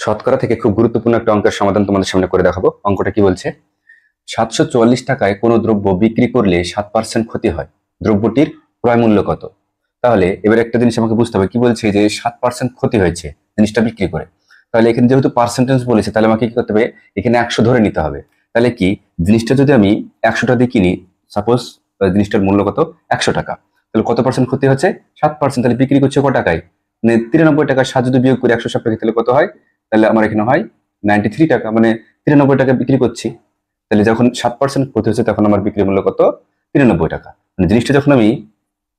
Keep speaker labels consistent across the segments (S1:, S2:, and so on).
S1: শতকরা থেকে খুব গুরুত্বপূর্ণ একটা অঙ্কের সমাধান তোমাদের সামনে করে দেখাবো। অঙ্কটা কি বলছে? 744 টাকায় কোনো দ্রব্য বিক্রি করলে 7% ক্ষতি হয়, দ্রব্যটির ক্রয় মূল্য কত? তাহলে এবার একটা জিনিস আমাকে বুঝতে হবে, কি বলছে যে 7% ক্ষতি হয়েছে জিনিসটা বিক্রি করে। তাহলে এখানে যেহেতু পার্সেন্টেজ বলেছে, তাহলে আমাকে কি করতে হবে? এখানে 100 ধরে নিতে হবে। তাহলে কি, জিনিসটা যদি আমি 100 টাকা দিয়ে কিনি, সাপোজ জিনিসটার মূল্য কত? 100 টাকা। তাহলে কত পার্সেন্ট ক্ষতি হচ্ছে? 7%। তাহলে বিক্রি করছে কত টাকায়? মানে 93 টাকা। 7 যদি বিয়োগ করে 100 সাপেক্ষে তাহলে কত হয়? তাহলে আমার এখানে হয় 93 টাকা, মানে 93 টাকা বিক্রি করছি। তাহলে যখন 7% ক্ষতি হচ্ছে তখন আমার বিক্রি মূল্য কত? 93 টাকা। মানে জিনিসটা যখন আমি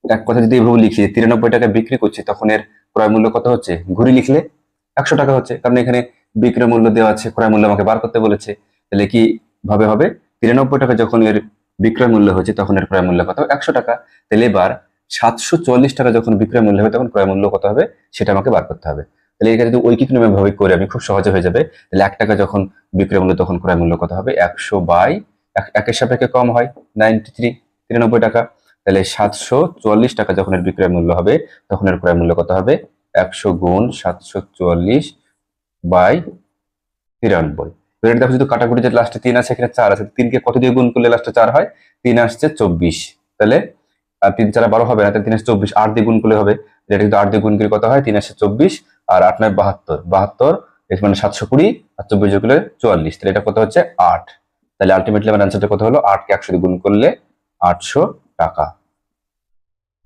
S1: এক কথা যদি এভাবে লিখি যে 93 টাকা বিক্রি করছি, তখন এর ক্রয় মূল্য কত হচ্ছে? ঘুরি লিখলে 100 টাকা হচ্ছে, কারণ এখানে বিক্রয় মূল্য দেওয়া আছে, ক্রয় মূল্য আমাকে বার করতে বলেছে। তাহলে কি ভাবে হবে? 93 টাকা যখন এর বিক্রয় মূল্য হচ্ছে, তখন এর ক্রয় মূল্য কত? 100 টাকা। তাহলে এবার 744 টাকা যখন বিক্রয় মূল্য হবে, তখন ক্রয় মূল্য কত হবে সেটা আমাকে বার করতে হবে। তাহলে এটা যদি ঐকিক নিয়মে ভাবে করে আমি, খুব সহজে হয়ে যাবে। তাহলে 1 টাকা যখন বিক্রয় মূল্য, তখন ক্রয় মূল্য কত হবে? 100/1 সাপেক্ষে কম হয় 93 টাকা। তাহলে 744 টাকা যখন এর বিক্রয় মূল্য হবে, তখন এর ক্রয় মূল্য কত হবে? 100 গুণ 744/93। এবার দেখো, যদি কাটাকুটি যে লাস্টে 3 আছে, এখানে 4 আছে, 3 কে কত দিয়ে গুণ করলে লাস্টে 4 হয়? 3 আসছে 24। তাহলে 3 4 12 হবে না, তাহলে 3 আসছে 24। 8 দিয়ে গুণ করলে হবে, এটা কিন্তু 8 দিয়ে গুণ করে কত হয়? 3 আসছে 24, আর 8 9 72, 72 মানে 720, আর 24 যোগ করলে 44। তাহলে এটা কত হচ্ছে? 8। তাহলে আলটিমেটলি আমার অ্যান্সারটা কত হলো? 8 কে 100 দিয়ে গুণ করলে 800 টাকা।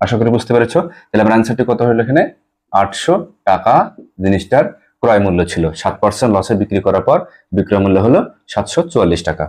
S1: আশা করি বুঝতে পেরেছো। তাহলে আমার অ্যান্সারটি কত হলো? এখানে 800 টাকা জিনিসটার ক্রয় মূল্য ছিল। 7% লসে বিক্রি করার পর বিক্রয় মূল্য হলো 744 টাকা।